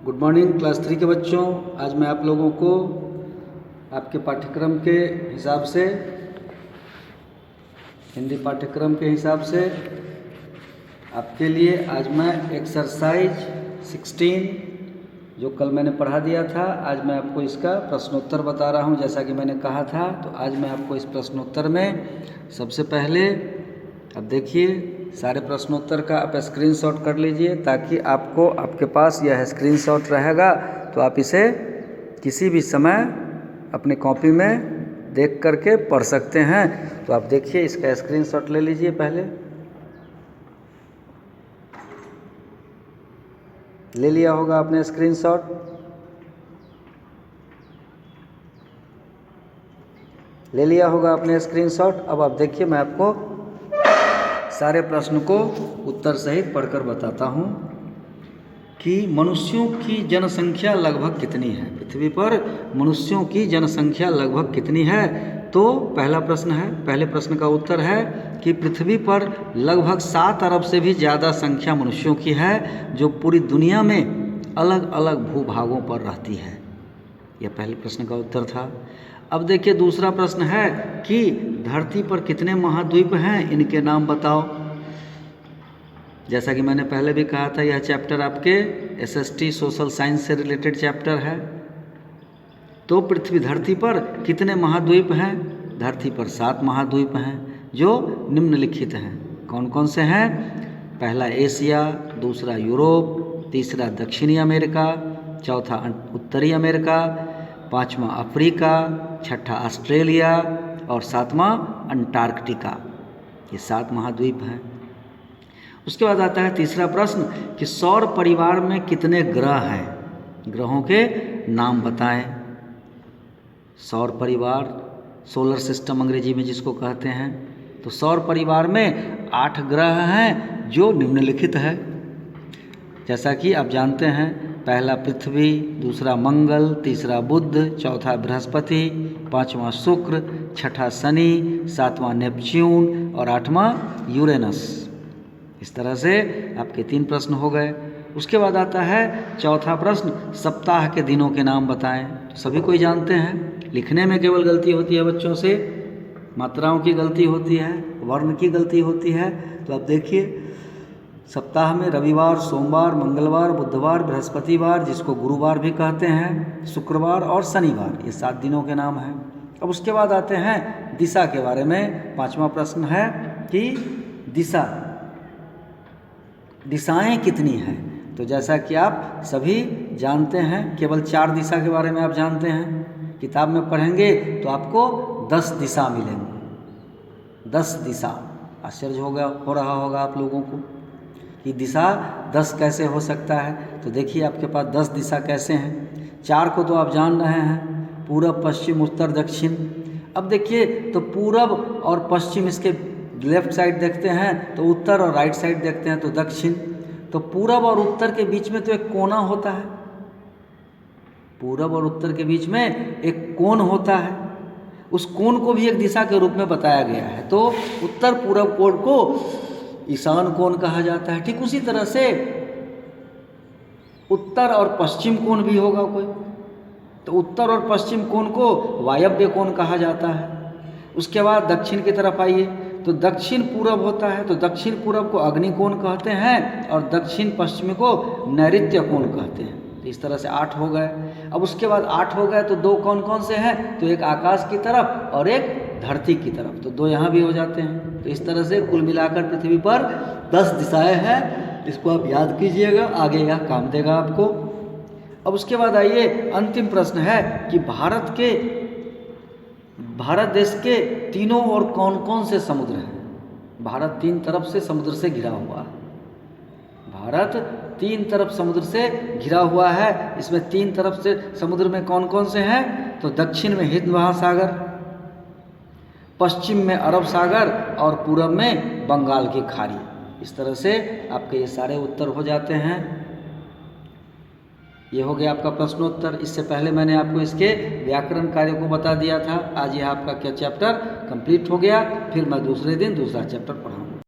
Good morning class 3 के बच्चों। आज मैं आप लोगों को आपके पाठ्यक्रम के हिसाब से, हिंदी पाठ्यक्रम के हिसाब से आपके लिए आज मैं एक्सरसाइज 16 जो कल मैंने पढ़ा दिया था, आज मैं आपको इसका प्रश्नोत्तर बता रहा हूं। जैसा कि मैंने कहा था, तो आज मैं आपको इस प्रश्नोत्तर में सबसे पहले अब देखिए, सारे प्रश्नोत्तर का आप स्क्रीनशॉट कर लीजिए ताकि आपको आपके पास यह स्क्रीनशॉट रहेगा तो आप इसे किसी भी समय अपनी कॉपी में देख करके पढ़ सकते हैं। तो आप देखिए, इसका स्क्रीनशॉट ले लीजिए। पहले ले लिया होगा आपने स्क्रीनशॉट। ले लिया होगा आपने स्क्रीनशॉट। अब आप देखिए, मैं आपको सारे प्रश्न को उत्तर सहित पढ़कर बताता हूं कि मनुष्यों की जनसंख्या लगभग कितनी है। पृथ्वी पर मनुष्यों की जनसंख्या लगभग कितनी है? तो पहला प्रश्न है, पहले प्रश्न का उत्तर है कि पृथ्वी पर लगभग 7 अरब से भी ज़्यादा संख्या मनुष्यों की है, जो पूरी दुनिया में अलग अलग भूभागों पर रहती है। यह पहले प्रश्न का उत्तर था। अब देखिए, दूसरा प्रश्न है कि धरती पर कितने महाद्वीप हैं, इनके नाम बताओ। जैसा कि मैंने पहले भी कहा था, यह चैप्टर आपके SST सोशल साइंस से रिलेटेड चैप्टर है। तो पृथ्वी धरती पर कितने महाद्वीप हैं? धरती पर 7 महाद्वीप हैं जो निम्नलिखित हैं। कौन कौन से हैं? पहला एशिया, दूसरा यूरोप, तीसरा दक्षिणी अमेरिका, चौथा उत्तरी अमेरिका, पांचवा अफ्रीका, छठा ऑस्ट्रेलिया और सातवां अंटार्कटिका। ये 7 महाद्वीप हैं। उसके बाद आता है तीसरा प्रश्न कि सौर परिवार में कितने ग्रह हैं? ग्रहों के नाम बताएं। सौर परिवार, सोलर सिस्टम अंग्रेजी में जिसको कहते हैं, तो सौर परिवार में 8 ग्रह हैं जो निम्नलिखित है। जैसा कि आप जानते हैं, पहला पृथ्वी, दूसरा मंगल, तीसरा बुध, चौथा बृहस्पति, पांचवा शुक्र, छठा शनि, सातवां नेपच्यून और 8वां यूरेनस। इस तरह से आपके 3 प्रश्न हो गए। उसके बाद आता है चौथा प्रश्न, सप्ताह के दिनों के नाम बताएं। तो सभी कोई जानते हैं, लिखने में केवल गलती होती है बच्चों से, मात्राओं की गलती होती है, वर्ण की गलती होती है। तो आप देखिए, सप्ताह में रविवार, सोमवार, मंगलवार, बुधवार, बृहस्पतिवार, जिसको गुरुवार भी कहते हैं, शुक्रवार और शनिवार, ये 7 दिनों के नाम हैं। अब उसके बाद आते हैं दिशा के बारे में। 5वां प्रश्न है कि दिशाएं कितनी हैं? तो जैसा कि आप सभी जानते हैं, केवल 4 दिशा के बारे में आप जानते हैं। किताब में पढ़ेंगे तो आपको 10 दिशा मिलेंगे। 10 दिशा। आश्चर्य हो रहा होगा आप लोगों को कि दिशा 10 कैसे हो सकता है। तो देखिए, आपके पास 10 दिशा कैसे हैं। 4 को तो आप जान रहे हैं, पूरब, पश्चिम, उत्तर, दक्षिण। अब देखिए, तो पूरब और पश्चिम, इसके लेफ्ट साइड देखते हैं तो उत्तर, और राइट साइड देखते हैं तो दक्षिण। तो पूरब और उत्तर के बीच में तो एक कोना होता है। पूरब और उत्तर के बीच में एक कोण होता है। उस कोण को भी एक दिशा के रूप में बताया गया है। तो उत्तर पूरब कोण को ईशान कोण कहा जाता है। ठीक उसी तरह से उत्तर और पश्चिम कोण भी होगा कोई, तो उत्तर और पश्चिम कोण को वायव्य कोण कहा जाता है। उसके बाद दक्षिण की तरफ आइए, तो दक्षिण पूरब होता है, तो दक्षिण पूरब को अग्नि कोण कहते हैं और दक्षिण पश्चिम को नैऋत्य कोण कहते हैं। तो इस तरह से 8 हो गए। अब उसके बाद 8 हो गए तो 2 कौन कौन से हैं? तो एक आकाश की तरफ और एक धरती की तरफ, तो 2 यहाँ भी हो जाते हैं। तो इस तरह से कुल मिलाकर पृथ्वी पर 10 दिशाएं हैं। इसको आप याद कीजिएगा, आगे यह काम देगा आपको। अब उसके बाद आइए, अंतिम प्रश्न है कि भारत देश के तीनों ओर कौन कौन से समुद्र हैं? भारत 3 तरफ से समुद्र से घिरा हुआ है। भारत 3 तरफ समुद्र से घिरा हुआ है। इसमें 3 तरफ से समुद्र में कौन कौन से हैं? तो दक्षिण में हिंद महासागर, पश्चिम में अरब सागर और पूरब में बंगाल की खाड़ी। इस तरह से आपके ये सारे उत्तर हो जाते हैं। ये हो गया आपका प्रश्नोत्तर। इससे पहले मैंने आपको इसके व्याकरण कार्य को बता दिया था। आज यह आपका क्या चैप्टर कंप्लीट हो गया। फिर मैं दूसरे दिन दूसरा चैप्टर पढ़ाऊंगा।